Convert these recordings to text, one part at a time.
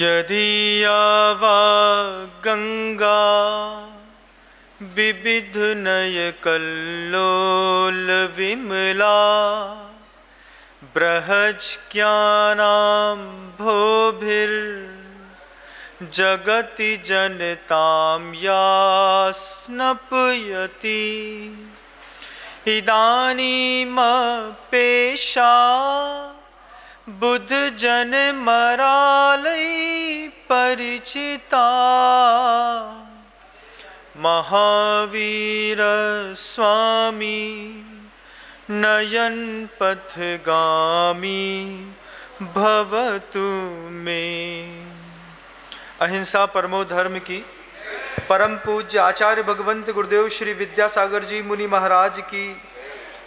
यदि आवा गंगा विविध नय कल्लोल विमला बृहज्ञानां भोभिर जगति जनतां या स्नपयति इदानीमपेशा बुद्ध जन मरालय परिचिता महावीर स्वामी नयन पथगामी भवतु मे। अहिंसा परमो धर्म की परम पूज्य आचार्य भगवंत गुरुदेव श्री विद्यासागर जी मुनि महाराज की,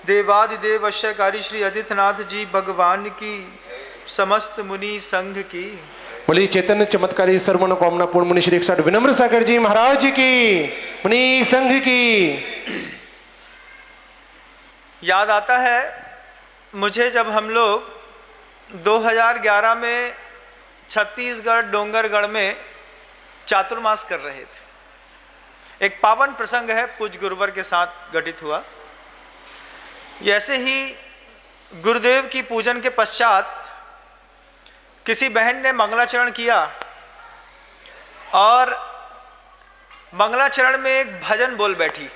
देवादिदेव अश्यकारी श्री आदित्यनाथ जी भगवान की, समस्त मुनि संघ की। बोलिए चैतन्य चमत्कारी सर्वमनोकामना पूर्ण मुनि श्री 160 विनम्र सागर जी महाराज की, मुनि संघ की। याद आता है मुझे जब हम लोग 2011 में छत्तीसगढ़ डोंगरगढ़ में चातुर्मास कर रहे थे। एक पावन प्रसंग है, पूज्य गुरुवर के साथ घटित हुआ। ऐसे ही गुरुदेव की पूजन के पश्चात किसी बहन ने मंगलाचरण किया और मंगलाचरण में एक भजन बोल बैठी,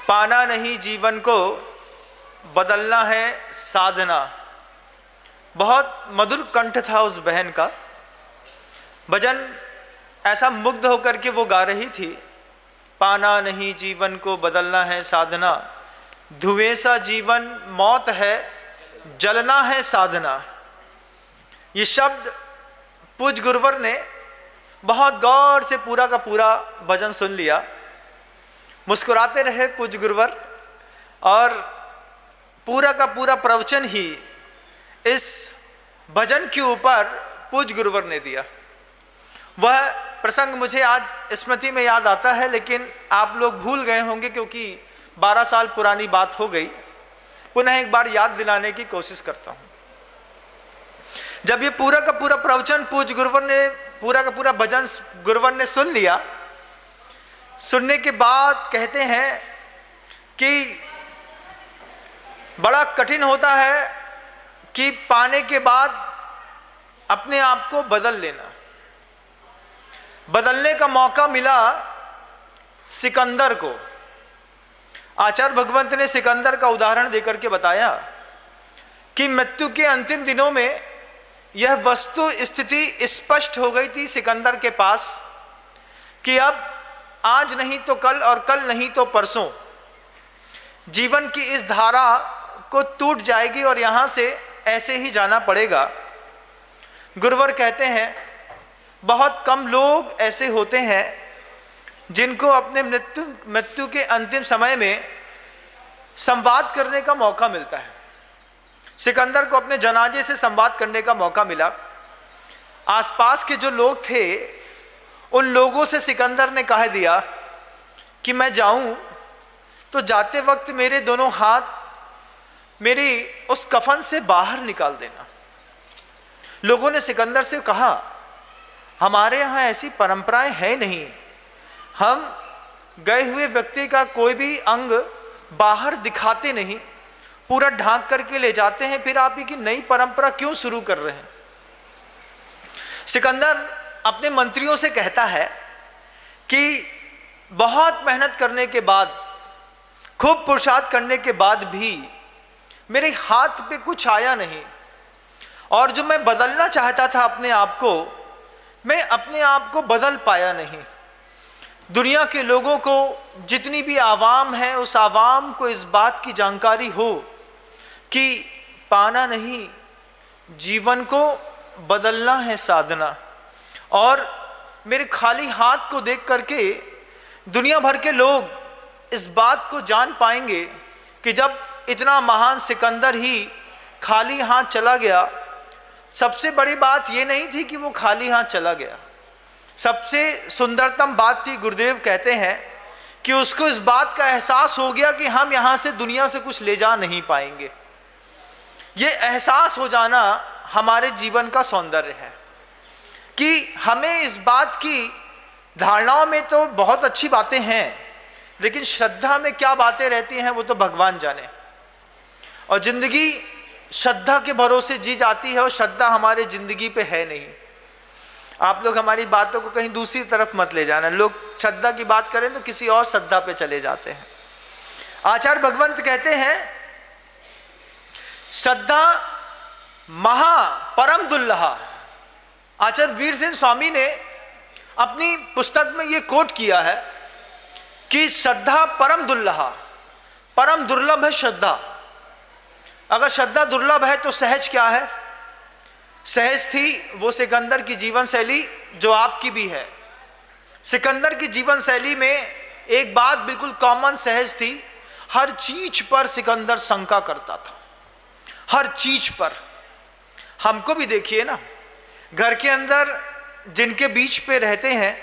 पाना नहीं जीवन को बदलना है साधना। बहुत मधुर कंठ था उस बहन का। भजन ऐसा मुग्ध होकर के वो गा रही थी, पाना नहीं जीवन को बदलना है साधना, धुएं सा जीवन मौत है जलना है साधना। ये शब्द पूज्य गुरुवर ने बहुत गौर से पूरा का पूरा भजन सुन लिया। मुस्कुराते रहे पूज्य गुरुवर और पूरा का पूरा प्रवचन ही इस भजन के ऊपर पूज्य गुरुवर ने दिया। वह प्रसंग मुझे आज स्मृति में याद आता है, लेकिन आप लोग भूल गए होंगे क्योंकि 12 साल पुरानी बात हो गई। पुनः एक बार याद दिलाने की कोशिश करता हूँ। जब ये पूरा का पूरा प्रवचन पूज्य गुरुवर ने, पूरा का पूरा भजन गुरुवर ने सुन लिया, सुनने के बाद कहते हैं कि बड़ा कठिन होता है कि पाने के बाद अपने आप को बदल लेना। बदलने का मौका मिला सिकंदर को। आचार्य भगवंत ने सिकंदर का उदाहरण देकर के बताया कि मृत्यु के अंतिम दिनों में यह वस्तु स्थिति स्पष्ट हो गई थी सिकंदर के पास कि अब आज नहीं तो कल और कल नहीं तो परसों जीवन की इस धारा को टूट जाएगी और यहाँ से ऐसे ही जाना पड़ेगा। गुरुवर कहते हैं बहुत कम लोग ऐसे होते हैं जिनको अपने मृत्यु के अंतिम समय में संवाद करने का मौका मिलता है। सिकंदर को अपने जनाजे से संवाद करने का मौका मिला। आसपास के जो लोग थे उन लोगों से सिकंदर ने कह दिया कि मैं जाऊं तो जाते वक्त मेरे दोनों हाथ मेरी उस कफन से बाहर निकाल देना। लोगों ने सिकंदर से कहा हमारे यहाँ ऐसी परंपराएं है नहीं, हम गए हुए व्यक्ति का कोई भी अंग बाहर दिखाते नहीं, पूरा ढांक करके ले जाते हैं, फिर आप ही की नई परंपरा क्यों शुरू कर रहे हैं। सिकंदर अपने मंत्रियों से कहता है कि बहुत मेहनत करने के बाद, खूब पुरुषार्थ करने के बाद भी मेरे हाथ पे कुछ आया नहीं, और जो मैं बदलना चाहता था अपने आप को, मैं अपने आप को बदल पाया नहीं। दुनिया के लोगों को, जितनी भी आवाम है, उस आवाम को इस बात की जानकारी हो कि पाना नहीं जीवन को बदलना है साधना। और मेरे खाली हाथ को देख करके दुनिया भर के लोग इस बात को जान पाएंगे कि जब इतना महान सिकंदर ही खाली हाथ चला गया। सबसे बड़ी बात ये नहीं थी कि वो खाली हाथ चला गया, सबसे सुंदरतम बात थी, गुरुदेव कहते हैं कि उसको इस बात का एहसास हो गया कि हम यहाँ से दुनिया से कुछ ले जा नहीं पाएंगे। ये एहसास हो जाना हमारे जीवन का सौंदर्य है। कि हमें इस बात की धारणाओं में तो बहुत अच्छी बातें हैं, लेकिन श्रद्धा में क्या बातें रहती हैं वो तो भगवान जाने। और जिंदगी श्रद्धा के भरोसे जी जाती है और श्रद्धा हमारे जिंदगी पे है नहीं। आप लोग हमारी बातों को कहीं दूसरी तरफ मत ले जाना। लोग श्रद्धा की बात करें तो किसी और श्रद्धा पे चले जाते हैं। आचार्य भगवंत कहते हैं श्रद्धा महा परम दुर्लहा। आचार्य वीर सिंह स्वामी ने अपनी पुस्तक में ये कोट किया है कि श्रद्धा परम दुर्लहा, परम दुर्लभ है श्रद्धा। अगर श्रद्धा दुर्लभ है तो सहज क्या है? सहज थी वो सिकंदर की जीवन शैली जो आपकी भी है। सिकंदर की जीवन शैली में एक बात बिल्कुल कॉमन सहज थी, हर चीज पर सिकंदर शंका करता था, हर चीज पर। हमको भी देखिए ना, घर के अंदर जिनके बीच पे रहते हैं,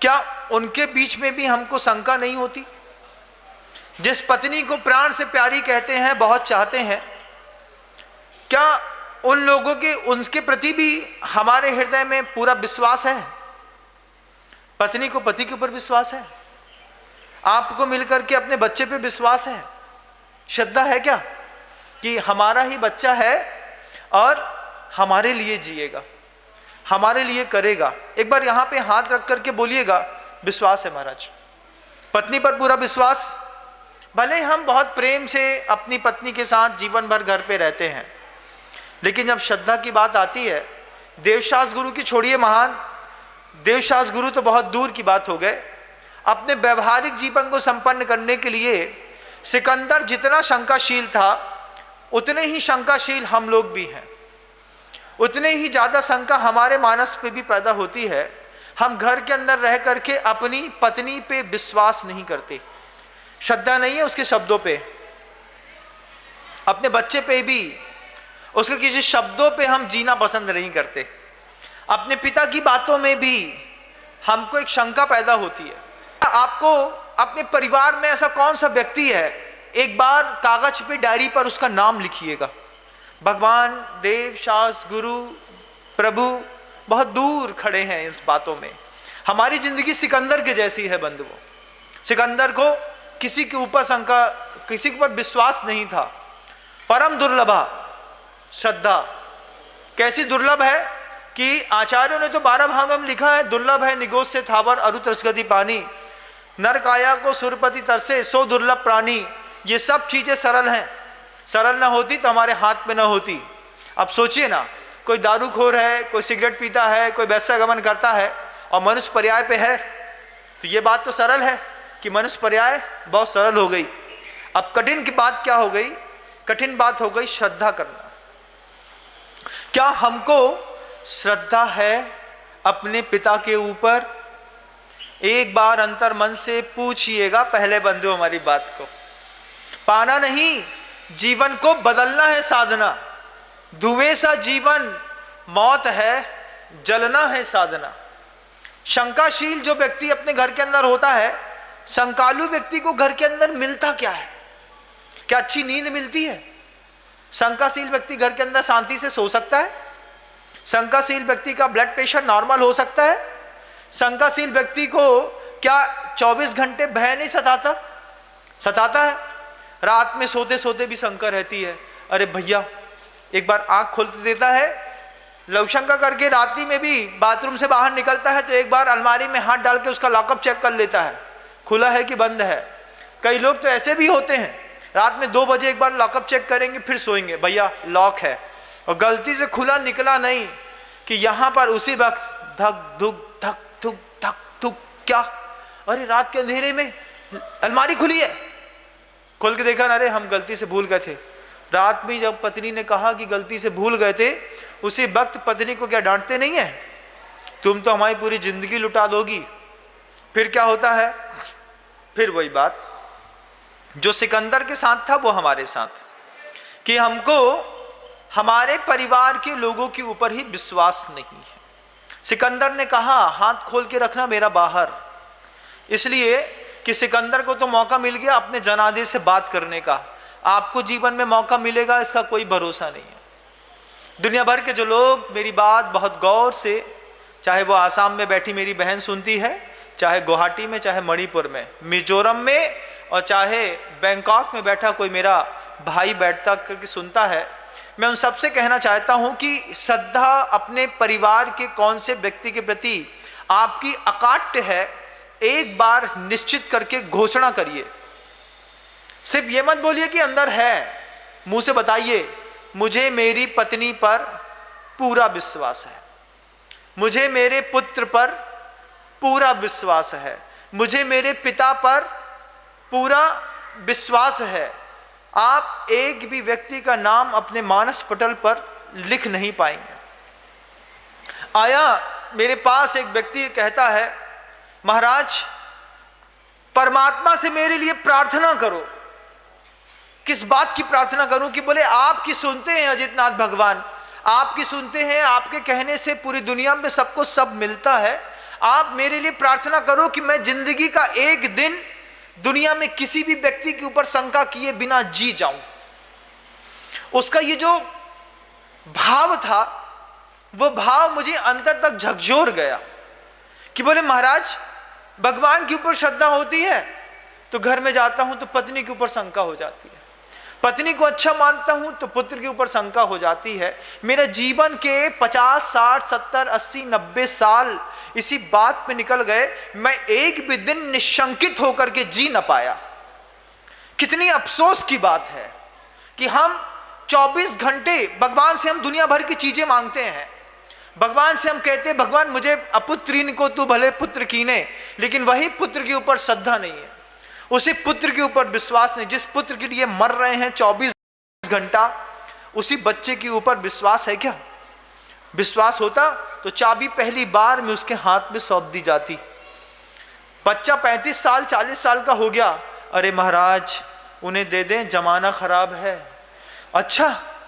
क्या उनके बीच में भी हमको शंका नहीं होती? जिस पत्नी को प्राण से प्यारी कहते हैं, बहुत चाहते हैं, क्या उन लोगों के उनके प्रति भी हमारे हृदय में पूरा विश्वास है? पत्नी को पति के ऊपर विश्वास है, आपको मिलकर के अपने बच्चे पे विश्वास है, श्रद्धा है क्या कि हमारा ही बच्चा है और हमारे लिए जिएगा, हमारे लिए करेगा? एक बार यहाँ पे हाथ रख करके बोलिएगा, विश्वास है महाराज। पत्नी पर पूरा विश्वास। भले हम बहुत प्रेम से अपनी पत्नी के साथ जीवन भर घर पे रहते हैं, लेकिन जब श्रद्धा की बात आती है, देवशास्त्र गुरु की छोड़िए, महान देवशास्त्र गुरु तो बहुत दूर की बात हो गए। अपने व्यवहारिक जीवन को संपन्न करने के लिए सिकंदर जितना शंकाशील था, उतने ही शंकाशील हम लोग भी हैं। उतने ही ज़्यादा शंका हमारे मानस पे भी पैदा होती है। हम घर के अंदर रह करके अपनी पत्नी पे विश्वास नहीं करते, श्रद्धा नहीं है उसके शब्दों पे। अपने बच्चे पे भी उसके किसी शब्दों पे हम जीना पसंद नहीं करते। अपने पिता की बातों में भी हमको एक शंका पैदा होती है। आपको अपने परिवार में ऐसा कौन सा व्यक्ति है, एक बार कागज पे डायरी पर उसका नाम लिखिएगा। भगवान, देव, शास्त्र, गुरु, प्रभु बहुत दूर खड़े हैं इस बातों में। हमारी जिंदगी सिकंदर के जैसी है बंधुओं। सिकंदर को किसी के ऊपर शंका, किसी के ऊपर विश्वास नहीं था। परम दुर्लभा श्रद्धा कैसी दुर्लभ है कि आचार्यों ने तो 12 भागों में लिखा है, दुर्लभ है निगोष से थावर अरुत रसगति पानी, नर काया को सुरपति तरसे सो दुर्लभ प्राणी। ये सब चीजें सरल हैं, सरल ना होती तो हमारे हाथ में ना होती। अब सोचिए ना, कोई दारूखोर है, कोई सिगरेट पीता है, कोई वैश्यागमन करता है और मनुष्य पर्याय पे है, तो ये बात तो सरल है कि मनुष्य पर्याय बहुत सरल हो गई। अब कठिन की बात क्या हो गई? कठिन बात हो गई श्रद्धा करना। क्या हमको श्रद्धा है अपने पिता के ऊपर? एक बार अंतर मन से पूछिएगा पहले बंधु हमारी बात को। पाना नहीं, जीवन को बदलना है साधना। धुएं सा जीवन मौत है, जलना है साधना। शंकाशील जो व्यक्ति अपने घर के अंदर होता है, शंकालु व्यक्ति को घर के अंदर मिलता क्या है? क्या अच्छी नींद मिलती है? शंकाशील व्यक्ति घर के अंदर शांति से सो सकता है? शंकाशील व्यक्ति का ब्लड प्रेशर नॉर्मल हो सकता है? शंकाशील व्यक्ति को क्या 24 घंटे भय नहीं सताता? सताता है। रात में सोते सोते भी शंका रहती है, अरे भैया एक बार आंख खोल देता है, लवशंका करके रात्रि में भी बाथरूम से बाहर निकलता है तो एक बार अलमारी में हाथ डाल के उसका लॉकअप चेक कर लेता है, खुला है कि बंद है। कई लोग तो ऐसे भी होते हैं, रात में 2 बजे एक बार लॉकअप चेक करेंगे, फिर सोएंगे, भैया लॉक है, और गलती से खुला निकला नहीं कि यहाँ पर उसी वक्त धक धुक धक धुक धक धुक, क्या अरे रात के अंधेरे में अलमारी खुली है, खोल के देखा, अरे हम गलती से भूल गए थे। रात में जब पत्नी ने कहा कि गलती से भूल गए थे, उसी वक्त पत्नी को क्या डांटते नहीं है, तुम तो हमारी पूरी जिंदगी लुटा दोगी। फिर क्या होता है? फिर वही बात जो सिकंदर के साथ था वो हमारे साथ, कि हमको हमारे परिवार के लोगों के ऊपर ही विश्वास नहीं है। सिकंदर ने कहा हाथ खोल के रखना मेरा बाहर, इसलिए कि सिकंदर को तो मौका मिल गया अपने जनादे से बात करने का। आपको जीवन में मौका मिलेगा इसका कोई भरोसा नहीं है। दुनिया भर के जो लोग मेरी बात बहुत गौर से चाहे वो आसाम में बैठी मेरी बहन सुनती है, चाहे गुवाहाटी में, चाहे मणिपुर में, मिजोरम में, और चाहे बैंकॉक में बैठा कोई मेरा भाई बैठता करके सुनता है, मैं उन सबसे कहना चाहता हूं कि श्रद्धा अपने परिवार के कौन से व्यक्ति के प्रति आपकी अकाट्य है, एक बार निश्चित करके घोषणा करिए। सिर्फ ये मत बोलिए कि अंदर है, मुंह से बताइए मुझे मेरी पत्नी पर पूरा विश्वास है, मुझे मेरे पुत्र पर पूरा विश्वास है, मुझे मेरे पिता पर पूरा विश्वास है। आप एक भी व्यक्ति का नाम अपने मानस पटल पर लिख नहीं पाएंगे। आया मेरे पास एक व्यक्ति कहता है, महाराज परमात्मा से मेरे लिए प्रार्थना करो। किस बात की प्रार्थना करूं? कि बोले आपकी सुनते हैं अजितनाथ भगवान, आपकी सुनते हैं, आपके कहने से पूरी दुनिया में सबको सब मिलता है। आप मेरे लिए प्रार्थना करो कि मैं जिंदगी का एक दिन दुनिया में किसी भी व्यक्ति के ऊपर शंका किए बिना जी जाऊं। उसका ये जो भाव था, वो भाव मुझे अंतर तक झकझोर गया कि बोले महाराज भगवान के ऊपर श्रद्धा होती है तो घर में जाता हूं तो पत्नी के ऊपर शंका हो जाती है, पत्नी को अच्छा मानता हूं तो पुत्र के ऊपर शंका हो जाती है। मेरे जीवन के 50, 60, 70, 80, 90 साल इसी बात पे निकल गए, मैं एक भी दिन निशंकित होकर के जी न पाया। कितनी अफसोस की बात है कि हम 24 घंटे भगवान से हम दुनिया भर की चीजें मांगते हैं। भगवान से हम कहते हैं भगवान मुझे अपुत्रीन को तू भले पुत्र कीने, लेकिन वही पुत्र के ऊपर श्रद्धा नहीं है, उसी पुत्र के ऊपर विश्वास नहीं। जिस पुत्र के लिए मर रहे हैं 24 घंटा, उसी बच्चे के ऊपर विश्वास है क्या? विश्वास होता तो चाबी पहली बार में उसके हाथ में सौंप दी जाती। बच्चा 35 साल 40 साल का हो गया, अरे महाराज उन्हें दे दें, जमाना खराब है। अच्छा,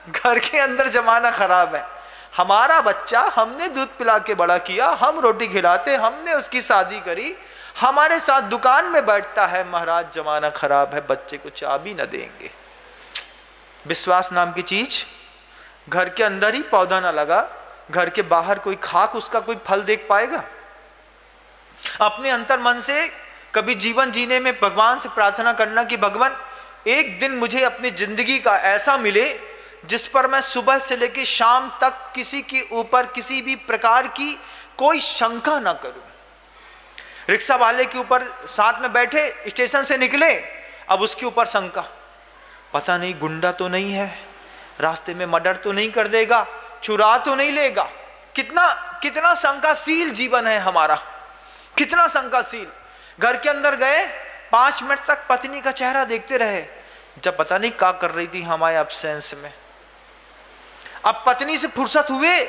घर के अंदर जमाना खराब है, हमारा बच्चा हमने दूध पिला के बड़ा किया, हम रोटी खिलाते, हमने उसकी शादी करी, हमारे साथ दुकान में बैठता है, महाराज जमाना खराब है, बच्चे को चाबी न देंगे। विश्वास नाम की चीज घर के अंदर ही पौधा ना लगा, घर के बाहर कोई खाक उसका कोई फल देख पाएगा? अपने अंतर मन से कभी जीवन जीने में भगवान से प्रार्थना करना कि भगवान एक दिन मुझे अपनी जिंदगी का ऐसा मिले जिस पर मैं सुबह से लेकर शाम तक किसी के ऊपर किसी भी प्रकार की कोई शंका ना करूं। रिक्शा वाले के ऊपर साथ में बैठे, स्टेशन से निकले, अब उसके ऊपर शंका, पता नहीं गुंडा तो नहीं है, रास्ते में मर्डर तो नहीं कर देगा, चुरा तो नहीं लेगा। कितना कितना शंकाशील जीवन है हमारा, कितना शंकाशील। घर के अंदर गए, 5 मिनट तक पत्नी का चेहरा देखते रहे, जब पता नहीं क्या कर रही थी हमारे एब्सेंस में। अब पत्नी से फुर्सत हुए,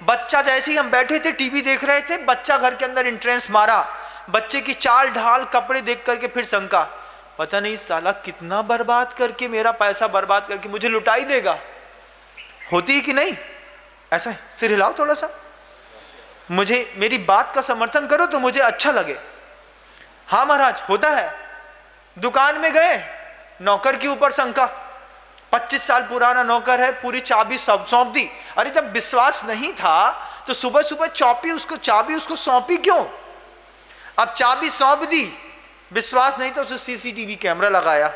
बच्चा जैसे ही हम बैठे थे टीवी देख रहे थे, बच्चा घर के अंदर एंट्रेंस मारा, बच्चे की चाल ढाल कपड़े देख करके फिर शंका, पता नहीं साला कितना बर्बाद करके, मेरा पैसा बर्बाद करके मुझे लुटाई देगा। होती है कि नहीं? ऐसा सिर हिलाओ थोड़ा सा, मुझे मेरी बात का समर्थन करो तो मुझे अच्छा लगे। हाँ महाराज, होता है। दुकान में गए, नौकर के ऊपर शंका, 25 साल पुराना नौकर है, पूरी चाबी सौंप दी। अरे जब विश्वास नहीं था तो सुबह सुबह चाबी उसको सौंपी क्यों? अब चाबी सौंप दी, विश्वास नहीं था, उसे सीसीटीवी कैमरा लगाया।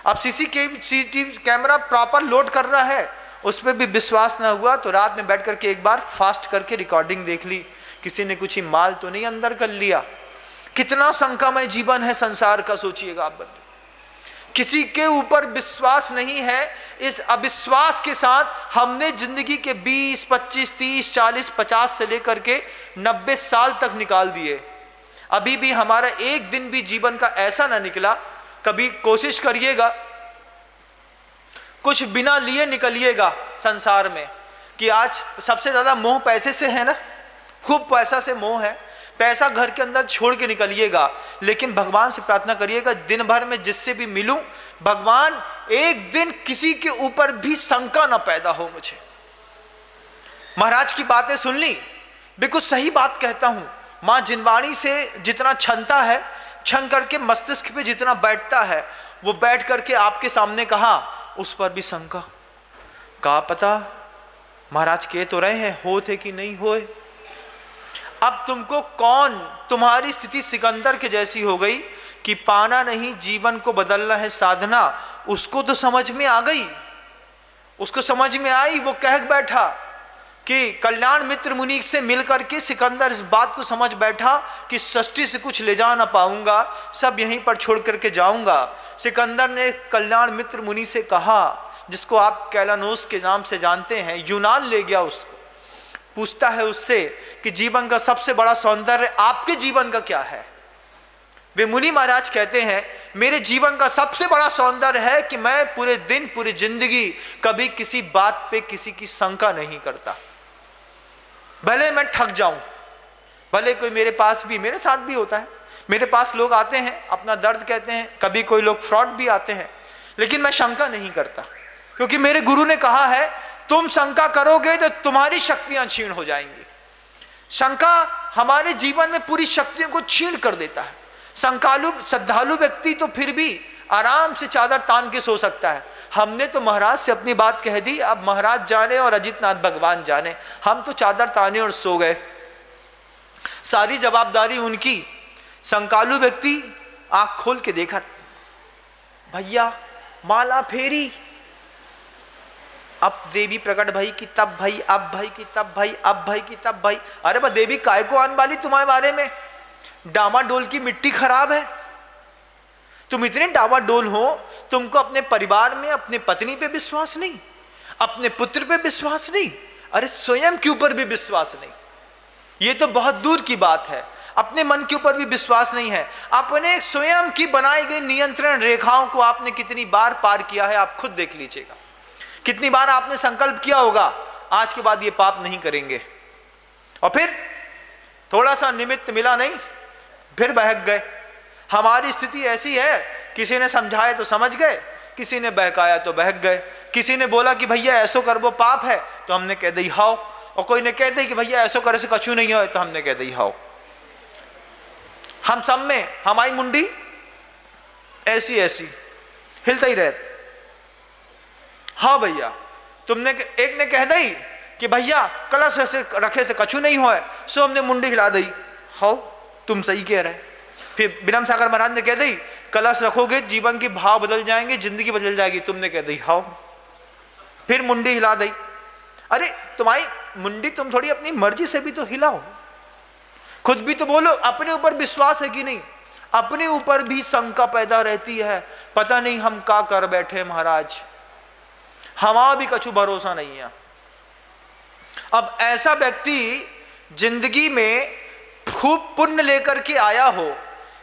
अब सीसीटीवी कैमरा प्रॉपर लोड कर रहा है, उस पर भी विश्वास ना हुआ तो रात में बैठ करके एक बार फास्ट करके रिकॉर्डिंग देख ली, किसी ने कुछ ही माल तो नहीं अंदर कर लिया। कितना शंकामय जीवन है संसार का, सोचिएगा आप बंधु। किसी के ऊपर विश्वास नहीं है। इस अविश्वास के साथ हमने जिंदगी के 20, 25, 30, 40, 50 से लेकर के 90 साल तक निकाल दिए। अभी भी हमारा एक दिन भी जीवन का ऐसा ना निकला। कभी कोशिश करिएगा, कुछ बिना लिए निकलिएगा संसार में, कि आज सबसे ज्यादा मोह पैसे से है ना, खूब पैसा से मोह है, पैसा घर के अंदर छोड़ के निकलिएगा। लेकिन भगवान से प्रार्थना करिएगा, दिन भर में जिससे भी मिलूं, भगवान एक दिन किसी के ऊपर भी शंका ना पैदा हो मुझे। महाराज की बातें सुन ली, बिल्कुल सही बात कहता हूं। मां जिनवाणी से जितना छनता है, छन करके मस्तिष्क पे जितना बैठता है, वो बैठ करके आपके सामने कहा, उस पर भी शंका। कहा पता महाराज कह तो रहे हैं, हो थे कि नहीं होए। अब तुमको कौन, तुम्हारी स्थिति सिकंदर के जैसी हो गई कि पाना नहीं जीवन को बदलना है साधना। उसको तो समझ में आ गई, उसको समझ में आई, वो कह बैठा कि कल्याण मित्र मुनि से मिलकर के सिकंदर इस बात को समझ बैठा कि सृष्टि से कुछ ले जा ना पाऊंगा, सब यहीं पर छोड़ करके जाऊंगा। सिकंदर ने कल्याण मित्र मुनि से कहा, जिसको आप कैलानोस के नाम से जानते हैं, यूनान ले गया उसको, पूछता है उससे कि जीवन का सबसे बड़ा सौंदर्य आपके जीवन का क्या है। वे मुनि महाराज कहते हैं, मेरे जीवन का सबसे बड़ा सौंदर्य है कि मैं पूरे दिन पूरी जिंदगी कभी किसी बात पे किसी की शंका नहीं करता। भले मैं ठग जाऊं, भले कोई मेरे पास भी, मेरे साथ भी होता है, मेरे पास लोग आते हैं अपना दर्द कहते हैं, कभी कोई लोग फ्रॉड भी आते हैं, लेकिन मैं शंका नहीं करता, क्योंकि मेरे गुरु ने कहा है तुम शंका करोगे तो तुम्हारी शक्तियां छीण हो जाएंगी। शंका हमारे जीवन में पूरी शक्तियों को छीण कर देता है। शंकालु श्रद्धालु व्यक्ति तो फिर भी आराम से चादर तान के सो सकता है। हमने तो महाराज से अपनी बात कह दी, अब महाराज जाने और अजितनाथ भगवान जाने, हम तो चादर ताने और सो गए, सारी जवाबदारी उनकी। शंकालु व्यक्ति आंख खोल के देखा, भैया माला फेरी, अब देवी प्रकट भई की तब भई, अब भई की तब भई, अब भई की तब भई। अरे बा देवी काय को आन वाली तुम्हारे बारे में, डामाडोल की मिट्टी खराब है, तुम इतने डामाडोल हो, तुमको अपने परिवार में अपने पत्नी पे विश्वास नहीं, अपने पुत्र पे विश्वास नहीं, अरे स्वयं के ऊपर भी विश्वास नहीं। ये तो बहुत दूर की बात है, अपने मन के ऊपर भी विश्वास नहीं है। अपने स्वयं की बनाई गई नियंत्रण रेखाओं को आपने कितनी बार पार किया है, आप खुद देख लीजिएगा। कितनी बार आपने संकल्प किया होगा आज के बाद ये पाप नहीं करेंगे, और फिर थोड़ा सा निमित्त मिला नहीं, फिर बहक गए। हमारी स्थिति ऐसी है, किसी ने समझाया तो समझ गए, किसी ने बहकाया तो बहक गए, किसी ने बोला कि भैया ऐसो कर वो पाप है तो हमने कह दी हाओ, और कोई ने कह दी कि भैया ऐसो करे से कछु नहीं हो तो हमने कह दी हाओ। हम सब में हमारी मुंडी ऐसी ऐसी हिलता ही रहती। हाँ भैया, तुमने एक ने कह दी कि भैया कलश से रखे से कछु नहीं हो, सो हमने मुंडी हिला दी, हाँ तुम सही कह रहे। फिर विनम्र सागर महाराज ने कह दी कलश रखोगे जीवन के भाव बदल जाएंगे, जिंदगी बदल जाएगी, तुमने कह दी हाँ, फिर मुंडी हिला दी। अरे तुम्हारी मुंडी तुम थोड़ी अपनी मर्जी से भी तो हिलाओ, खुद भी तो बोलो अपने ऊपर विश्वास है कि नहीं। अपने ऊपर भी शंका पैदा रहती है, पता नहीं हम क्या कर बैठे महाराज, हमारा भी कछु भरोसा नहीं है। अब ऐसा व्यक्ति जिंदगी में खूब पुण्य लेकर के आया हो,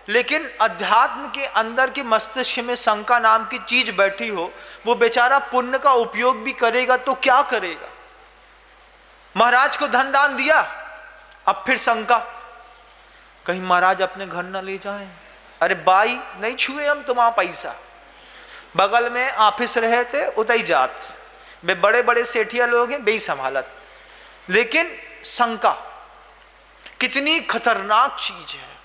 लेकिन अध्यात्म के अंदर के मस्तिष्क में शंका नाम की चीज बैठी हो, वो बेचारा पुण्य का उपयोग भी करेगा तो क्या करेगा। महाराज को धन दान दिया, अब फिर शंका, कहीं महाराज अपने घर न ले जाएं। अरे बाई नहीं छुए हम तुम्हारा पैसा, बगल में ऑफिस रहे थे उतई जात, वे बड़े बड़े सेठिया लोग हैं बेई संभालत, लेकिन शंका कितनी खतरनाक चीज है।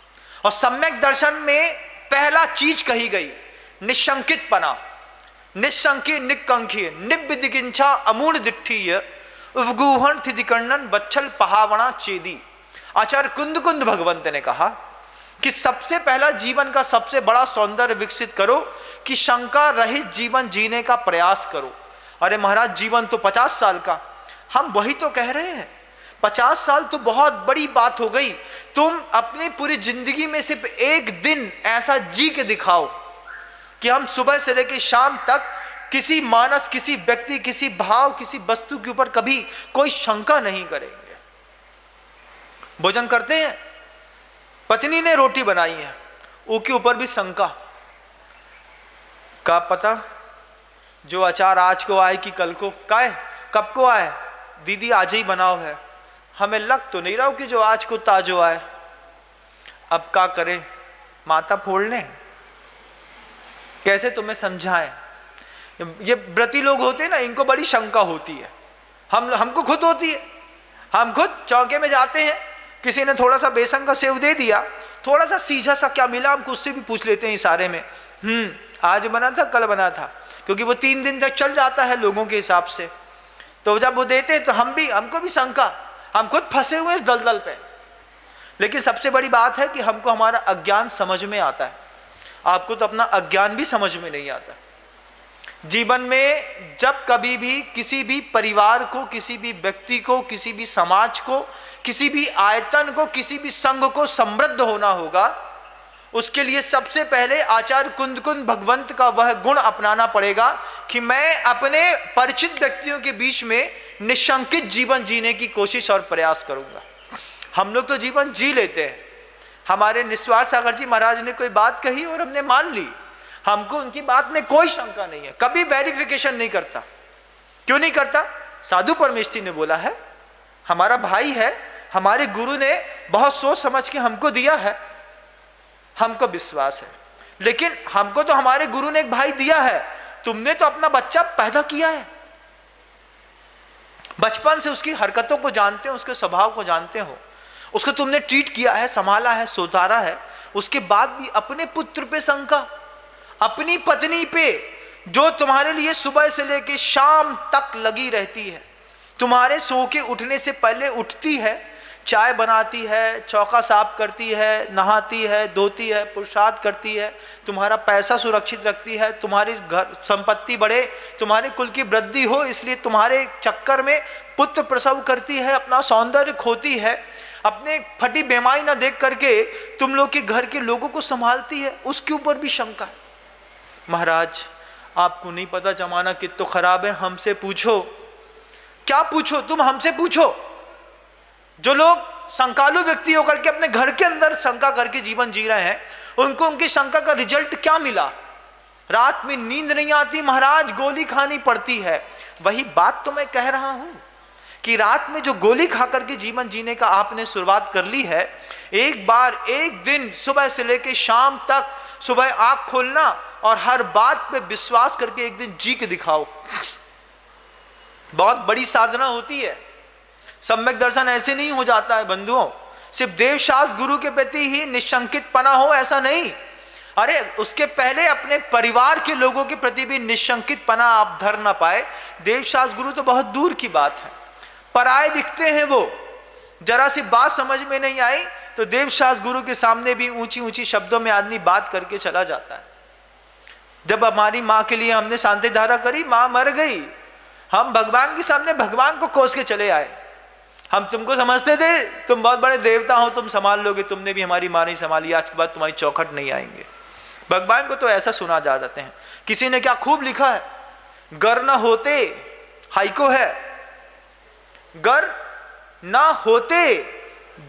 और सम्यक दर्शन में पहला चीज कही गई निशंकित पना, निशंकी निकंकी निब्दिकिंछा अमूढ़ दिट्ठीय उवगूहन थिदिकर्णन बच्छल पहावणा चेदी। आचार्य कुंद कुंद भगवंत ने कहा कि सबसे पहला जीवन का सबसे बड़ा सौंदर्य विकसित करो कि शंका रहित जीवन जीने का प्रयास करो। अरे महाराज जीवन तो 50 साल का, हम वही तो कह रहे हैं, 50 साल तो बहुत बड़ी बात हो गई। तुम अपनी पूरी जिंदगी में सिर्फ एक दिन ऐसा जी के दिखाओ कि हम सुबह से लेकर शाम तक किसी मानस, किसी व्यक्ति, किसी भाव, किसी वस्तु के ऊपर कभी कोई शंका नहीं करेंगे। भोजन करते हैं, पत्नी ने रोटी बनाई है, उसके ऊपर भी शंका, का पता जो अचार आज को आए कि कल को, काहे कब को आए, दीदी आज ही बनाओ है, हमें लग तो नहीं रहा कि जो आज को ताजो आए। अब क्या करें, माथा फोड़ लें, कैसे तुम्हें समझाएं। ये व्रती लोग होते हैं ना, इनको बड़ी शंका होती है, हमको खुद होती है। हम खुद चौके में जाते हैं, किसी ने थोड़ा सा बेसन का सेव दे दिया, थोड़ा सा सीझा सा क्या मिला, हमको उससे भी पूछ लेते हैं इशारे में, आज बना था कल बना था, क्योंकि वो 3 दिन तक चल जाता है लोगों के हिसाब से। तो जब वो देते हैं तो हमको भी शंका, हम खुद फंसे हुए इस दलदल पे। लेकिन सबसे बड़ी बात है कि हमको हमारा अज्ञान समझ में आता है, आपको तो अपना अज्ञान भी समझ में नहीं आता। जीवन में जब कभी भी किसी भी परिवार को, किसी भी व्यक्ति को, किसी भी समाज को, किसी भी आयतन को, किसी भी संघ को समृद्ध होना होगा, उसके लिए सबसे पहले आचार्य कुंद भगवंत का वह गुण अपनाना पड़ेगा कि मैं अपने परिचित व्यक्तियों के बीच में निशंकित जीवन जीने की कोशिश और प्रयास करूंगा। हम लोग तो जीवन जी लेते हैं, हमारे निस्वार्थ सागर जी महाराज ने कोई बात कही और हमने मान ली, हमको उनकी बात में कोई शंका नहीं है, कभी वेरिफिकेशन नहीं करता। क्यों नहीं करता? साधु परमेष्ठी ने बोला है, हमारा भाई है, हमारे गुरु ने बहुत सोच समझ के हमको दिया है, हमको विश्वास है। लेकिन हमको तो हमारे गुरु ने एक भाई दिया है, तुमने तो अपना बच्चा पैदा किया है, बचपन से उसकी हरकतों को जानते हो, उसके स्वभाव को जानते हो, उसको तुमने ट्रीट किया है, संभाला है, सुधारा है, उसके बाद भी अपने पुत्र पे शंका, अपनी पत्नी पे जो तुम्हारे लिए सुबह से लेकर शाम तक लगी रहती है, तुम्हारे सो के उठने से पहले उठती है, चाय बनाती है, चौका साफ करती है, नहाती है, धोती है, पुरुषार्थ करती है, तुम्हारा पैसा सुरक्षित रखती है, तुम्हारी घर संपत्ति बढ़े, तुम्हारे कुल की वृद्धि हो, इसलिए तुम्हारे चक्कर में पुत्र प्रसव करती है, अपना सौंदर्य खोती है, अपने फटी बेमाई ना देख करके तुम लोग के घर के लोगों को संभालती है, उसके ऊपर भी शंका है। महाराज आपको नहीं पता जमाना कितना खराब है, हमसे पूछो। क्या पूछो? तुम हमसे पूछो। जो लोग शंकालु व्यक्ति होकर के अपने घर के अंदर शंका करके जीवन जी रहे हैं, उनको उनकी शंका का रिजल्ट क्या मिला? रात में नींद नहीं आती महाराज, गोली खानी पड़ती है। वही बात तो मैं कह रहा हूं कि रात में जो गोली खा करके जीवन जीने का आपने शुरुआत कर ली है, एक बार एक दिन सुबह से लेकर शाम तक सुबह आंख खोलना और हर बात पे विश्वास करके एक दिन जी के दिखाओ। बहुत बड़ी साधना होती है। सम्यक दर्शन ऐसे नहीं हो जाता है बंधुओं, सिर्फ देवशास्त्र गुरु के प्रति ही निशंकित पना हो ऐसा नहीं, अरे उसके पहले अपने परिवार के लोगों के प्रति भी निशंकित पना आप धर ना पाए, देवशास्त्र गुरु तो बहुत दूर की बात है। पराये दिखते हैं वो, जरा सी बात समझ में नहीं आई तो देवशास्त्र गुरु के सामने भी ऊंची ऊंची शब्दों में आदमी बात करके चला जाता है। जब हमारी माँ के लिए हमने शांति धारा करी, माँ मर गई, हम भगवान के सामने भगवान को कोस के चले आए। हम तुमको समझते थे तुम बहुत बड़े देवता हो, तुम संभाल लोगे, तुमने भी हमारी माँ नहीं संभाली, आज के बाद तुम्हारी चौखट नहीं आएंगे। भगवान को तो ऐसा सुना जा जाते हैं। किसी ने क्या खूब लिखा है, गर न होते, हाइको है, गर ना होते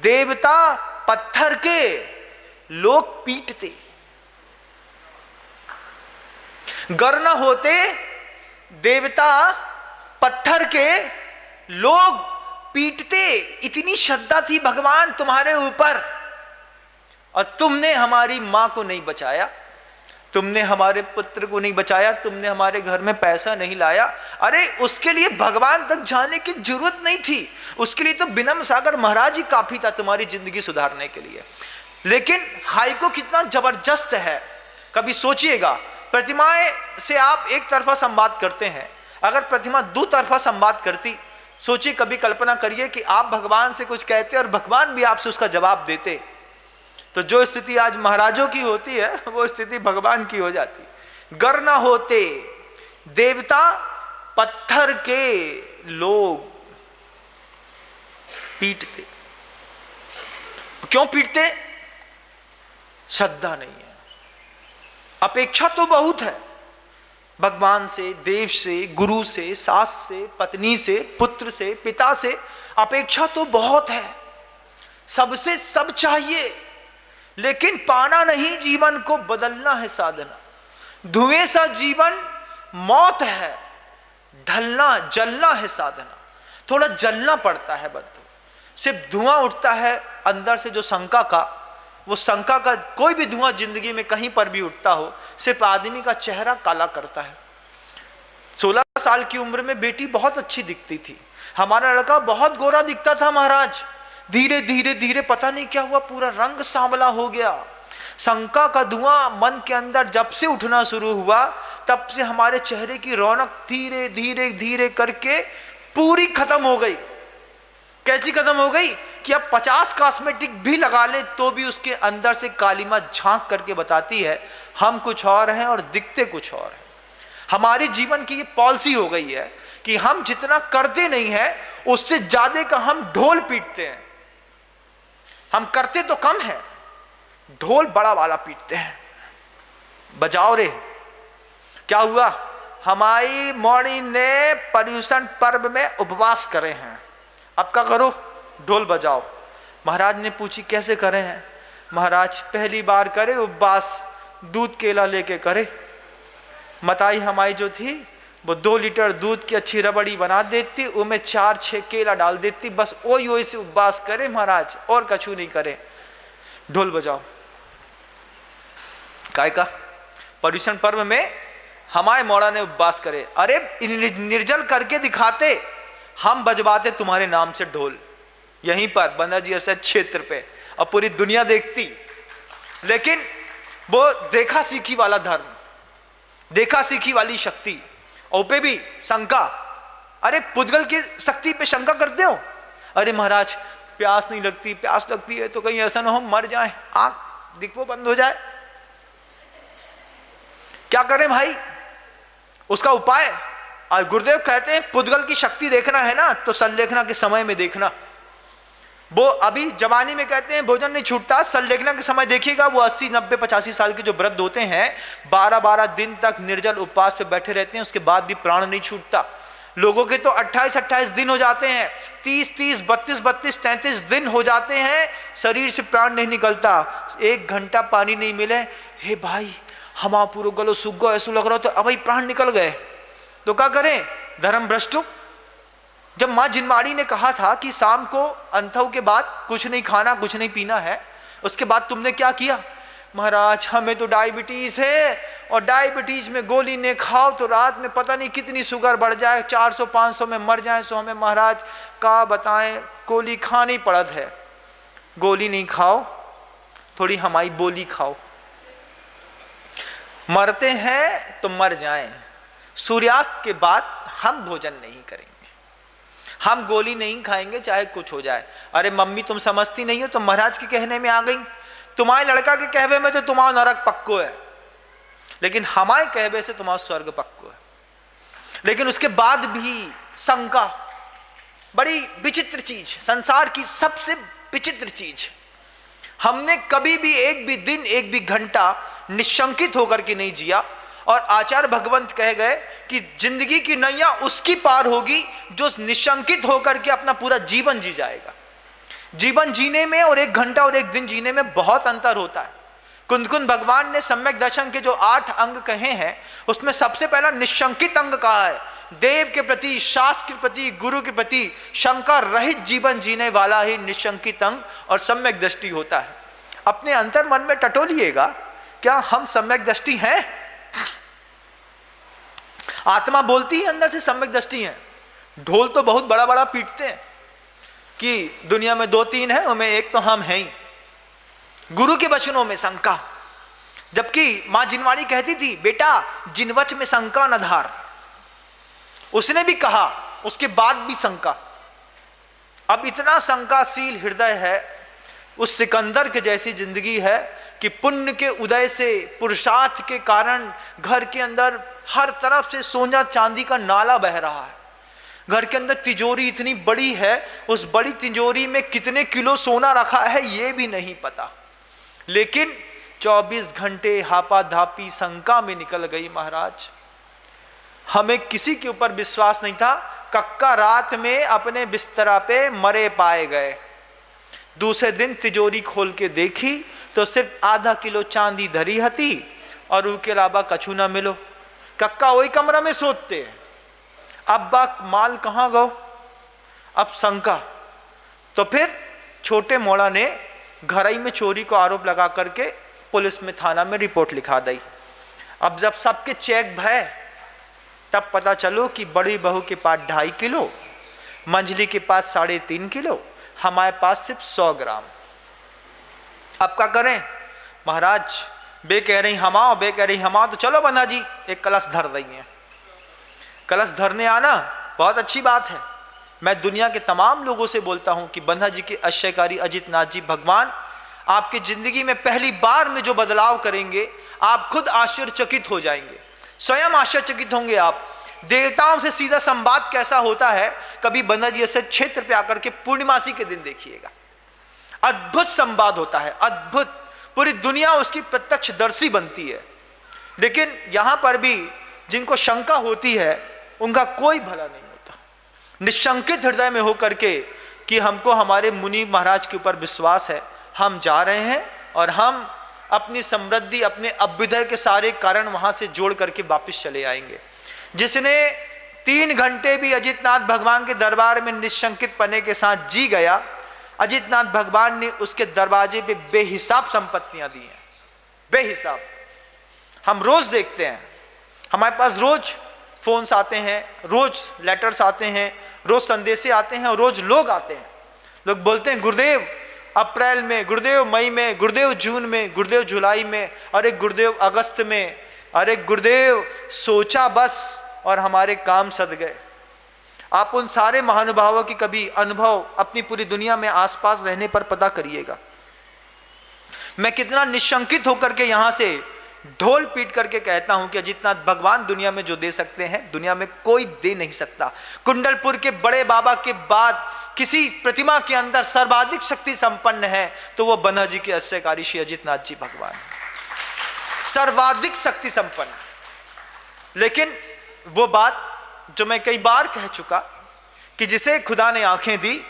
देवता पत्थर के लोग पीटते, गर न होते देवता पत्थर के लोग पीटते। इतनी श्रद्धा थी भगवान तुम्हारे ऊपर, और तुमने हमारी मां को नहीं बचाया, तुमने हमारे पुत्र को नहीं बचाया, तुमने हमारे घर में पैसा नहीं लाया। अरे उसके लिए भगवान तक जाने की जरूरत नहीं थी, उसके लिए तो विनम्र सागर महाराज ही काफी था तुम्हारी जिंदगी सुधारने के लिए। लेकिन हाइको कितना जबरदस्त है, कभी सोचिएगा, प्रतिमाएं से आप एक तरफा संवाद करते हैं, अगर प्रतिमा दो तरफा संवाद करती, सोचिए, कभी कल्पना करिए कि आप भगवान से कुछ कहते और भगवान भी आपसे उसका जवाब देते, तो जो स्थिति आज महाराजों की होती है वो स्थिति भगवान की हो जाती। गर ना होते देवता पत्थर के लोग पीटते। क्यों पीटते? श्रद्धा नहीं है, अपेक्षा तो बहुत है भगवान से, देव से, गुरु से, सास से, पत्नी से, पुत्र से, पिता से, अपेक्षा तो बहुत है, सबसे सब चाहिए, लेकिन पाना नहीं, जीवन को बदलना है साधना। धुएं सा जीवन मौत है, ढलना जलना है साधना। थोड़ा जलना पड़ता है बंधु, सिर्फ धुआं उठता है अंदर से जो शंका का, वो शंका का कोई भी धुआं जिंदगी में कहीं पर भी उठता हो, सिर्फ आदमी का चेहरा काला करता है। 16 साल की उम्र में बेटी बहुत अच्छी दिखती थी, हमारा लड़का बहुत गोरा दिखता था महाराज, धीरे धीरे धीरे पता नहीं क्या हुआ, पूरा रंग सांवला हो गया। शंका का धुआं मन के अंदर जब से उठना शुरू हुआ, तब से हमारे चेहरे की रौनक धीरे धीरे धीरे करके पूरी खत्म हो गई। कैसी खत्म हो गई कि अब 50 कॉस्मेटिक भी लगा ले तो भी उसके अंदर से कालीमा झांक करके बताती है हम कुछ और हैं और दिखते कुछ और हैं। हमारी जीवन की ये पॉलिसी हो गई है कि हम जितना करते नहीं है उससे ज्यादा का हम ढोल पीटते हैं। हम करते तो कम है, ढोल बड़ा वाला पीटते हैं। बजाओ रे। क्या हुआ? हमारी मौड़ी ने पर्युषण पर्व में उपवास करे हैं, अब क्या करो? ढोल बजाओ। महाराज ने पूछी कैसे करे हैं? महाराज पहली बार करे उपवास, दूध केला लेके करे। मताई हमारी जो थी वो 2 लीटर दूध की अच्छी रबड़ी बना देती, उसमें 4-6 केला डाल देती, बस वही से उपवास करे महाराज, और कछु नहीं करे। ढोल बजाओ। काय का? पर्युषण पर्व में हमारे मौड़ा ने उपवास करे। अरे निर्जल करके दिखाते, हम बजवाते तुम्हारे नाम से ढोल यहीं पर बंदा जी ऐसे क्षेत्र पे, और पूरी दुनिया देखती। लेकिन वो देखा सीखी वाला धर्म, देखा सीखी वाली शक्ति, और पे भी शंका। अरे पुद्गल की शक्ति पे शंका करते हो? अरे महाराज प्यास नहीं लगती, प्यास लगती है तो कहीं ऐसा ना हो मर जाए, आंख दिखवो बंद हो जाए। क्या करें भाई? उसका उपाय और गुरुदेव कहते हैं पुद्गल की शक्ति देखना है ना तो संलेखना के समय में देखना। वो अभी जवानी में कहते हैं भोजन नहीं छूटता, संलेखना के समय देखिएगा वो 80, 90, 85 साल के जो वृद्ध होते हैं 12-12 दिन तक निर्जल उपवास पे बैठे रहते हैं, उसके बाद भी प्राण नहीं छूटता। लोगों के तो 28-28 दिन हो जाते हैं, 30-30, 32-32, 33 दिन हो जाते हैं, शरीर से प्राण नहीं निकलता। 1 घंटा पानी नहीं मिले, हे भाई हमारा पूरा गलो सूख गया, ऐसा लग रहा तो अब प्राण निकल गए। तो क्या करें? धर्म भ्रष्टु। जब माँ जिनवाड़ी ने कहा था कि शाम को अंथव के बाद कुछ नहीं खाना, कुछ नहीं पीना है, उसके बाद तुमने क्या किया? महाराज हमें तो डायबिटीज है, और डायबिटीज में गोली ने खाओ तो रात में पता नहीं कितनी शुगर बढ़ जाए, 400-500 में मर जाए। सो हमें महाराज का बताएं, गोली खानी पड़त है। गोली नहीं खाओ, थोड़ी हमारी बोली खाओ। मरते हैं तो मर जाएं, सूर्यास्त के बाद हम भोजन नहीं करेंगे, हम गोली नहीं खाएंगे चाहे कुछ हो जाए। अरे मम्मी तुम समझती नहीं हो, तो महाराज के कहने में आ गई। तुम्हारे लड़का के कहवे में तो तुम्हारा नरक पक्को है, लेकिन हमारे कहवे से तुम्हारा स्वर्ग पक्को है। लेकिन उसके बाद भी शंका, बड़ी विचित्र चीज, संसार की सबसे विचित्र चीज। हमने कभी भी एक भी दिन, एक भी घंटा निशंकित होकर के नहीं जिया। और आचार्य भगवंत कह गए कि जिंदगी की नैया उसकी पार होगी जो निशंकित होकर के अपना पूरा जीवन जी जाएगा। जीवन जीने में और 1 घंटा और 1 दिन जीने में बहुत अंतर होता है। कुंद भगवान ने सम्यक दर्शन के जो 8 अंग कहे हैं उसमें सबसे पहला निशंकित अंग कहा है। देव के प्रति, शास्त्र के प्रति, गुरु के प्रति शंका रहित जीवन जीने वाला ही निशंकित अंग और सम्यक दृष्टि होता है। अपने अंतर मन में टटोलिएगा, क्या हम सम्यक दृष्टि हैं? आत्मा बोलती है अंदर से सम्यक दृष्टि है। ढोल तो बहुत बड़ा बड़ा पीटते हैं कि दुनिया में 2-3 है, उनमें एक तो हम हैं ही। गुरु के वचनों में शंका, जबकि मां जिनवाड़ी कहती थी बेटा जिनवच में शंका न धार। उसने भी कहा, उसके बाद भी शंका। अब इतना शंकाशील हृदय है, उस सिकंदर के जैसी जिंदगी है कि पुण्य के उदय से, पुरुषार्थ के कारण घर के अंदर हर तरफ से सोना चांदी का नाला बह रहा है। घर के अंदर तिजोरी इतनी बड़ी है, उस बड़ी तिजोरी में कितने किलो सोना रखा है ये भी नहीं पता। लेकिन 24 घंटे हापाधापी शंका में निकल गई महाराज। हमें किसी के ऊपर विश्वास नहीं था। कक्का रात में अपने बिस्तरा पे मरे पाए गए। दूसरे दिन तिजोरी खोल के देखी तो सिर्फ आधा किलो चांदी धरी हती और उसके अलावा कछु ना मिलो। कक्का वही कमरा में सोते हैं। अब बाक माल कहाँ गो? अब शंका। तो फिर छोटे मोड़ा ने घरई में चोरी को आरोप लगा करके पुलिस में, थाना में रिपोर्ट लिखा दी। अब जब सबके चेक भय, तब पता चलो कि बड़ी बहू के पास 2.5 किलो, मंझली के पास 3.5 किलो, हमारे पास सिर्फ 100 ग्राम। अब क्या करें महाराज? बे कह रही हमाओ, बे कह रही हमाओ, तो चलो बंधा जी एक कलश धर देंगे। कलश धरने आना बहुत अच्छी बात है, मैं दुनिया के तमाम लोगों से बोलता हूं कि बंधा जी के आश्चर्यकारी अजित नाथ जी भगवान आपकी जिंदगी में पहली बार में जो बदलाव करेंगे, आप खुद आश्चर्यचकित हो जाएंगे, स्वयं आश्चर्यचकित होंगे आप। देवताओं से सीधा संवाद कैसा होता है, कभी बंधा जी ऐसे क्षेत्र पे आकर के पूर्णिमासी के दिन देखिएगा, अद्भुत संवाद होता है, अद्भुत। पूरी दुनिया उसकी प्रत्यक्षदर्शी बनती है। लेकिन यहां पर भी जिनको शंका होती है उनका कोई भला नहीं होता। निशंकित हृदय में होकर के कि हमको हमारे मुनि महाराज के ऊपर विश्वास है, हम जा रहे हैं और हम अपनी समृद्धि, अपने अभ्युदय के सारे कारण वहां से जोड़ करके वापस चले आएंगे। जिसने 3 घंटे भी अजितनाथ भगवान के दरबार में निशंकित पने के साथ जी गया, अजितनाथ भगवान ने उसके दरवाजे पे बेहिसाब संपत्तियां दी हैं, बेहिसाब। हम रोज देखते हैं, हमारे पास रोज फोन्स आते हैं, रोज लेटर्स आते हैं, रोज संदेशे आते हैं और रोज लोग आते हैं। लोग बोलते हैं गुरुदेव अप्रैल में, गुरुदेव मई में, गुरुदेव जून में, गुरुदेव जुलाई में, अरे गुरुदेव अगस्त में, अरे गुरुदेव सोचा बस और हमारे काम सद गए। आप उन सारे महानुभावों की कभी अनुभव अपनी पूरी दुनिया में आसपास रहने पर पता करिएगा। मैं कितना निशंकित होकर के यहां से ढोल पीट करके कहता हूं कि अजितनाथ भगवान दुनिया में जो दे सकते हैं दुनिया में कोई दे नहीं सकता। कुंडलपुर के बड़े बाबा के बाद किसी प्रतिमा के अंदर सर्वाधिक शक्ति संपन्न है तो वो बन्हा जी के आश्चर्यकारी श्री अजितनाथ जी भगवान, सर्वाधिक शक्ति संपन्न। लेकिन वो बात जो मैं कई बार कह चुका कि जिसे खुदा ने आंखें दी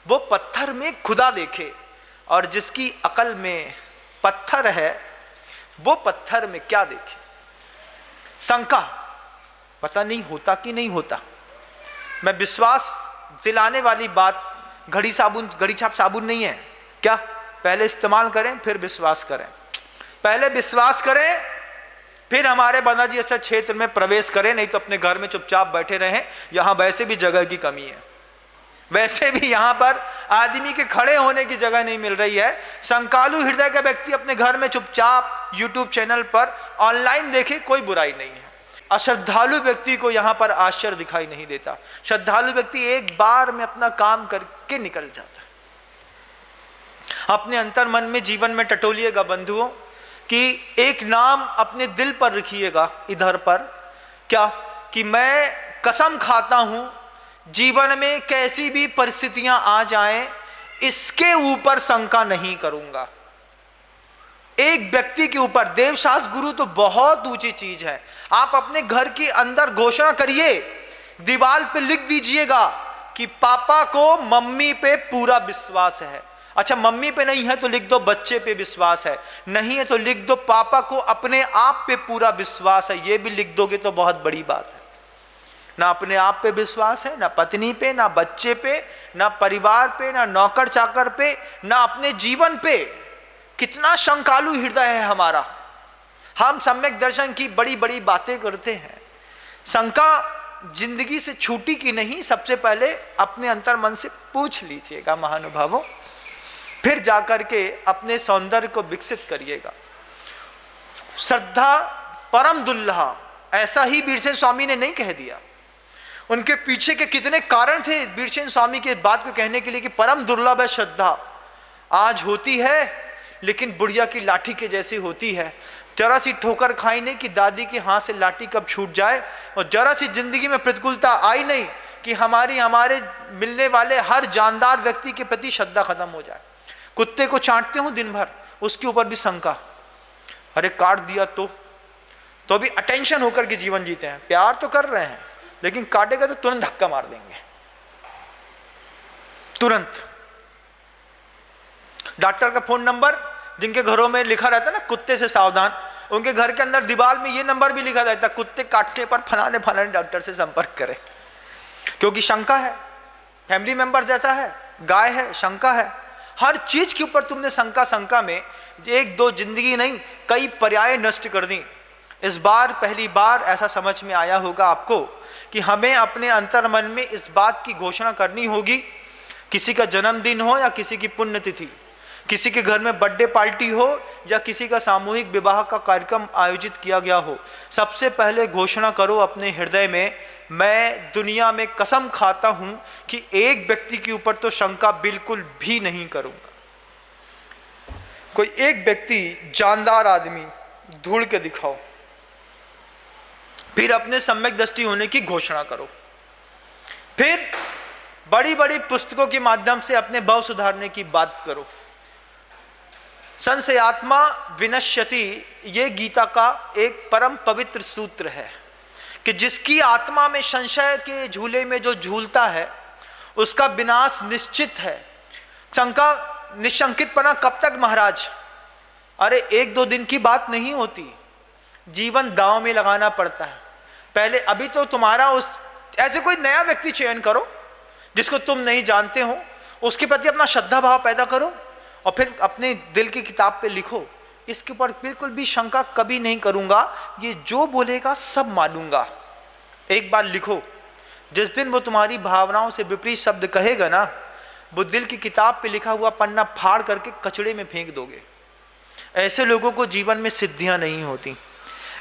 वो पत्थर में खुदा देखे, और जिसकी अकल में पत्थर है वो पत्थर में क्या देखे। शंका, पता नहीं होता कि नहीं होता। मैं विश्वास दिलाने वाली बात घड़ी छाप साबुन नहीं है क्या? पहले इस्तेमाल करें फिर विश्वास करें, पहले विश्वास करें फिर हमारे बन्हा जी ऐसा क्षेत्र में प्रवेश करें, नहीं तो अपने घर में चुपचाप बैठे रहें। यहां वैसे भी जगह की कमी है, वैसे भी यहां पर आदमी के खड़े होने की जगह नहीं मिल रही है। शंकालु हृदय का व्यक्ति अपने घर में चुपचाप यूट्यूब चैनल पर ऑनलाइन देखे, कोई बुराई नहीं है। अश्रद्धालु व्यक्ति को यहां पर आश्चर्य दिखाई नहीं देता। श्रद्धालु व्यक्ति एक बार में अपना काम करके निकल जाता है। अपने अंतर मन में, जीवन में टटोलिएगा बंधुओं कि एक नाम अपने दिल पर रखिएगा इधर पर, क्या कि मैं कसम खाता हूं जीवन में कैसी भी परिस्थितियां आ जाएं इसके ऊपर शंका नहीं करूंगा। एक व्यक्ति के ऊपर, देवशास्त्र गुरु तो बहुत ऊंची चीज है। आप अपने घर के अंदर घोषणा करिए, दीवार पे लिख दीजिएगा कि पापा को मम्मी पे पूरा विश्वास है। अच्छा, मम्मी पे नहीं है तो लिख दो बच्चे पे विश्वास है, नहीं है तो लिख दो पापा को अपने आप पे पूरा विश्वास है। ये भी लिख दोगे तो बहुत बड़ी बात है। ना अपने आप पे विश्वास है, ना पत्नी पे, ना बच्चे पे, ना परिवार पे, ना नौकर चाकर पे, ना अपने जीवन पे। कितना शंकालु हृदय है हमारा। हम सम्यक दर्शन की बड़ी बड़ी बातें करते हैं। शंका जिंदगी से छूटी की नहीं, सबसे पहले अपने अंतर मन से पूछ लीजिएगा महानुभावों, फिर जाकर के अपने सौंदर्य को विकसित करिएगा। श्रद्धा परम दुर्लभ, ऐसा ही बीरसेन स्वामी ने नहीं कह दिया। उनके पीछे के कितने कारण थे बीरसेन स्वामी के बात को कहने के लिए कि परम दुर्लभ है श्रद्धा। आज होती है लेकिन बुढ़िया की लाठी के जैसी होती है। जरा सी ठोकर खाई नहीं कि दादी के हाथ से लाठी कब छूट जाए, और जरा सी जिंदगी में प्रतिकूलता आई नहीं कि हमारे मिलने वाले हर जानदार व्यक्ति के प्रति श्रद्धा खत्म हो जाए। कुत्ते को चाटते हूं दिन भर, उसके ऊपर भी शंका, अरे काट दिया तो भी अटेंशन होकर के जीवन जीते हैं। प्यार तो कर रहे हैं लेकिन काटेगा तो तुरंत धक्का मार देंगे, तुरंत। डॉक्टर का फोन नंबर जिनके घरों में लिखा रहता है ना कुत्ते से सावधान, उनके घर के अंदर दीवार में ये नंबर भी लिखा रहता है, कुत्ते काटने पर फलाने फलाने डॉक्टर से संपर्क करें। क्योंकि शंका है, फैमिली मेंबर जैसा है, गाय है, शंका है। हर चीज के ऊपर तुमने शंका में एक दो जिंदगी नहीं कई पर्याय नष्ट कर दी। इस बार पहली बार ऐसा समझ में आया होगा आपको कि हमें अपने अंतर मन में इस बात की घोषणा करनी होगी, किसी का जन्मदिन हो या किसी की पुण्यतिथि, किसी के घर में बर्थडे पार्टी हो या किसी का सामूहिक विवाह का कार्यक्रम आयोजित किया गया हो, सबसे पहले घोषणा करो अपने हृदय में, मैं दुनिया में कसम खाता हूं कि एक व्यक्ति के ऊपर तो शंका बिल्कुल भी नहीं करूंगा। कोई एक व्यक्ति, जानदार आदमी ढूंढ के दिखाओ, फिर अपने सम्यक दृष्टि होने की घोषणा करो, फिर बड़ी बड़ी पुस्तकों के माध्यम से अपने भाव सुधारने की बात करो। संशयात्मा विनश्यति, ये गीता का एक परम पवित्र सूत्र है कि जिसकी आत्मा में संशय के झूले में जो झूलता है उसका विनाश निश्चित है। शंका, निशंकितपना कब तक महाराज? अरे 1-2 दिन की बात नहीं होती, जीवन दांव में लगाना पड़ता है। पहले अभी तो तुम्हारा उस ऐसे कोई नया व्यक्ति चयन करो जिसको तुम नहीं जानते हो, उसके प्रति अपना श्रद्धा भाव पैदा करो और फिर अपने दिल की किताब पे लिखो, इसके ऊपर बिल्कुल भी शंका कभी नहीं करूंगा, ये जो बोलेगा सब मानूंगा। एक बार लिखो, जिस दिन वो तुम्हारी भावनाओं से विपरीत शब्द कहेगा ना, वो दिल की किताब पे लिखा हुआ पन्ना फाड़ करके कचड़े में फेंक दोगे। ऐसे लोगों को जीवन में सिद्धियां नहीं होती,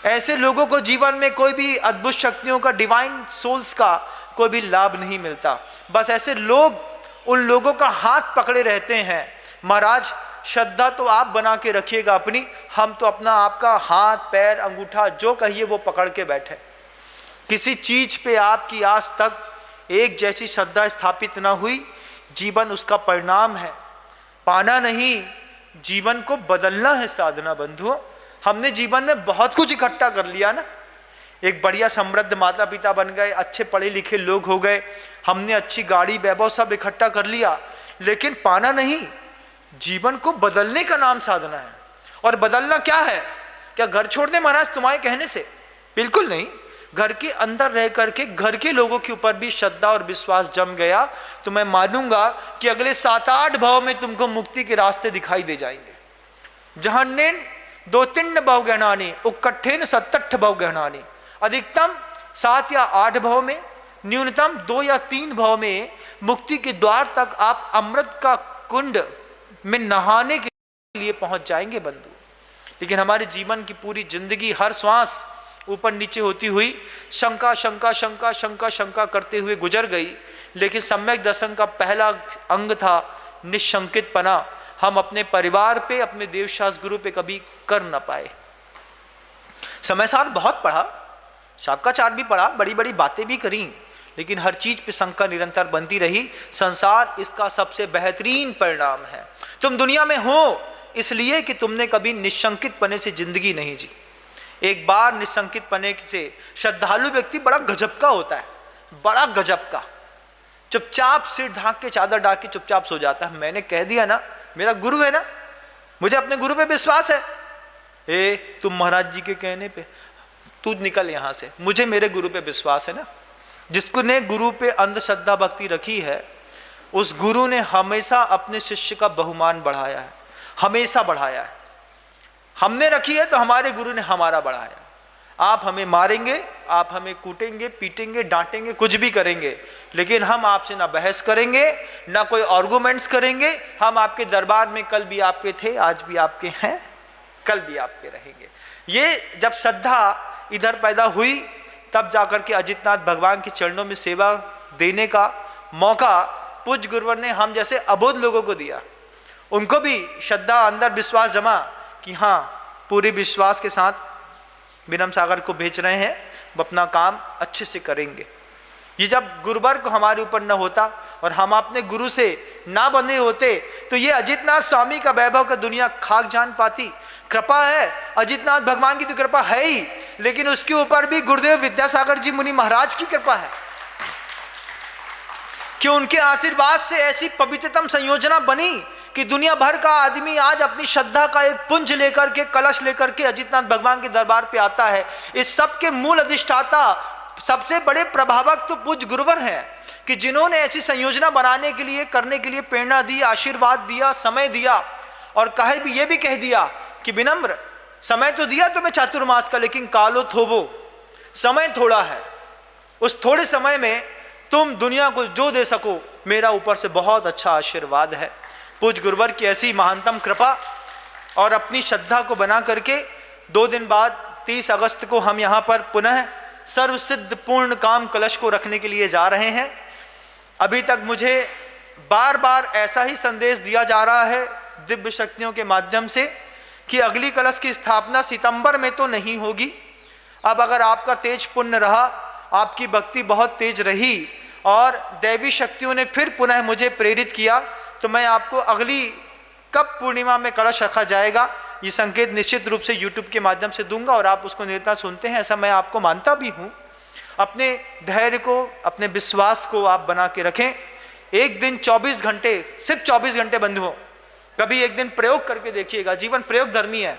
ऐसे लोगों को जीवन में कोई भी अद्भुत शक्तियों का, डिवाइन सोल्स का कोई भी लाभ नहीं मिलता। बस ऐसे लोग उन लोगों का हाथ पकड़े रहते हैं। महाराज श्रद्धा तो आप बना के रखिएगा अपनी, हम तो अपना आपका हाथ पैर अंगूठा जो कहिए वो पकड़ के बैठे। किसी चीज पे आपकी आज तक एक जैसी श्रद्धा स्थापित ना हुई, जीवन उसका परिणाम है। पाना नहीं, जीवन को बदलना है साधना बंधुओं। हमने जीवन में बहुत कुछ इकट्ठा कर लिया ना, एक बढ़िया समृद्ध माता पिता बन गए, अच्छे पढ़े लिखे लोग हो गए, हमने अच्छी गाड़ी वैभव सब इकट्ठा कर लिया, लेकिन पाना नहीं। जीवन को बदलने का नाम साधना है। और बदलना क्या है? क्या घर छोड़ दे महाराज तुम्हारे कहने से? बिल्कुल नहीं। घर के अंदर रह करके घर के लोगों के ऊपर भी श्रद्धा और विश्वास जम गया तो मैं मानूंगा कि अगले 7-8 भाव में तुमको मुक्ति के रास्ते दिखाई दे जाएंगे। जहन्नेन 2-3 भाव गहनानी उक्कठेन 7-8 भाव गहनानी, अधिकतम 7 या 8 भाव में, न्यूनतम 2 या 3 भाव में मुक्ति के द्वार तक आप अमृत का कुंड में नहाने के लिए पहुंच जाएंगे बंधु। लेकिन हमारे जीवन की पूरी जिंदगी हर श्वास ऊपर नीचे होती हुई शंका शंका शंका शंका शंका करते हुए गुजर गई। लेकिन सम्यक दर्शन का पहला अंग था निशंकितपना। हम अपने परिवार पे, अपने देवशास्त्र गुरु पे कभी कर न पाए। समय सार बहुत पढ़ा, शाब्काचार भी पढ़ा, बड़ी बड़ी बातें भी करी, लेकिन हर चीज पे शंका निरंतर बनती रही। संसार इसका सबसे बेहतरीन परिणाम है। तुम दुनिया में हो इसलिए कि तुमने कभी निशंकित पने से जिंदगी नहीं जी। एक बार निशंकित पने से श्रद्धालु व्यक्ति बड़ा गजब का होता है, बड़ा गजब का। चुपचाप सिर ढांक के, चादर ढांक के चुपचाप सो जाता है। मैंने कह दिया ना, मेरा गुरु है ना, मुझे अपने गुरु पे विश्वास है। तुम महाराज जी के कहने पे तू निकल यहां से, मुझे मेरे गुरु पे विश्वास है ना। जिसको ने गुरु पे अंधश्रद्धा भक्ति रखी है, उस गुरु ने हमेशा अपने शिष्य का बहुमान बढ़ाया है, हमेशा बढ़ाया है। हमने रखी है तो हमारे गुरु ने हमारा बढ़ाया। आप हमें मारेंगे, आप हमें कूटेंगे, पीटेंगे, डांटेंगे, कुछ भी करेंगे, लेकिन हम आपसे ना बहस करेंगे, ना कोई आर्गुमेंट्स करेंगे। हम आपके दरबार में कल भी आपके थे, आज भी आपके हैं, कल भी आपके रहेंगे। ये जब श्रद्धा इधर पैदा हुई तब जाकर के अजितनाथ भगवान के चरणों में सेवा देने का मौका पूज्य गुरुवर ने हम जैसे अबोध लोगों को दिया। उनको भी श्रद्धा, अंदर विश्वास जमा कि हाँ, पूरे विश्वास के साथ विनम्र सागर को भेज रहे हैं, वो अपना काम अच्छे से करेंगे। ये जब गुरुवर को हमारे ऊपर न होता और हम अपने गुरु से ना बंधे होते तो ये अजितनाथ स्वामी का वैभव का दुनिया खाक जान पाती। कृपा है, अजितनाथ भगवान की तो कृपा है ही, लेकिन उसके ऊपर भी गुरुदेव विद्यासागर जी मुनि महाराज की कृपा है कि उनके आशीर्वाद से ऐसी पवित्रतम संयोजना बनी कि दुनिया भर का आदमी आज अपनी श्रद्धा का एक पुंज लेकर के, कलश लेकर के अजितनाथ भगवान के दरबार पे आता है। इस सब के मूल अधिष्ठाता, सबसे बड़े प्रभावक तो पूज्य गुरुवर हैं कि जिन्होंने ऐसी संयोजना बनाने के लिए, करने के लिए प्रेरणा दी, आशीर्वाद दिया, समय दिया और कहे भी, ये भी कह दिया कि विनम्र, समय तो दिया तुम्हें चातुर्मास का, लेकिन कालो थोबो, समय थोड़ा है। उस थोड़े समय में तुम दुनिया को जो दे सको, मेरा ऊपर से बहुत अच्छा आशीर्वाद है। पूज गुरुवर की ऐसी महानतम कृपा और अपनी श्रद्धा को बना करके 2 दिन बाद 30 अगस्त को हम यहाँ पर पुनः सर्वसिद्ध पूर्ण काम कलश को रखने के लिए जा रहे हैं। अभी तक मुझे बार बार ऐसा ही संदेश दिया जा रहा है दिव्य शक्तियों के माध्यम से कि अगली कलश की स्थापना सितंबर में तो नहीं होगी। अब अगर आपका तेज पुण्य रहा, आपकी भक्ति बहुत तेज रही और दैवी शक्तियों ने फिर पुनः मुझे प्रेरित किया, तो मैं आपको अगली कब पूर्णिमा में कलश रखा जाएगा ये संकेत निश्चित रूप से YouTube के माध्यम से दूंगा और आप उसको निरंतर सुनते हैं, ऐसा मैं आपको मानता भी हूँ। अपने धैर्य को, अपने विश्वास को आप बना के रखें। एक दिन 24 घंटे, सिर्फ 24 घंटे बंधुओं, कभी एक दिन प्रयोग करके देखिएगा। जीवन प्रयोग धर्मी है,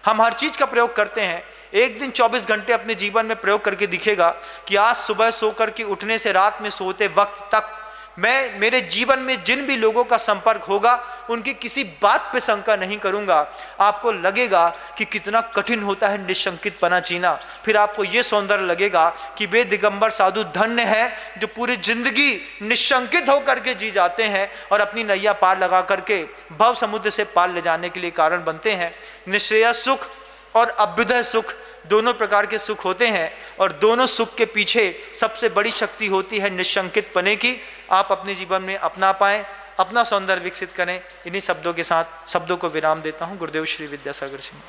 हम हर चीज का प्रयोग करते हैं। एक दिन 24 घंटे अपने जीवन में प्रयोग करके दिखेगा कि आज सुबह सो करके उठने से रात में सोते वक्त तक मैं मेरे जीवन में जिन भी लोगों का संपर्क होगा उनकी किसी बात पे शंका नहीं करूंगा। आपको लगेगा कि कितना कठिन होता है निशंकित पना जीना। फिर आपको ये सौंदर्य लगेगा कि वे दिगंबर साधु धन्य है जो पूरी जिंदगी निशंकित होकर के जी जाते हैं और अपनी नैया पार लगा करके भव समुद्र से पार ले जाने के लिए कारण बनते हैं। निश्रेय सुख और अभ्युदय सुख दोनों प्रकार के सुख होते हैं और दोनों सुख के पीछे सबसे बड़ी शक्ति होती है निशंकित पने की। आप अपने जीवन में अपना पाएं, अपना सौंदर्य विकसित करें। इन्हीं शब्दों के साथ शब्दों को विराम देता हूं। गुरुदेव श्री विद्यासागर सिंह।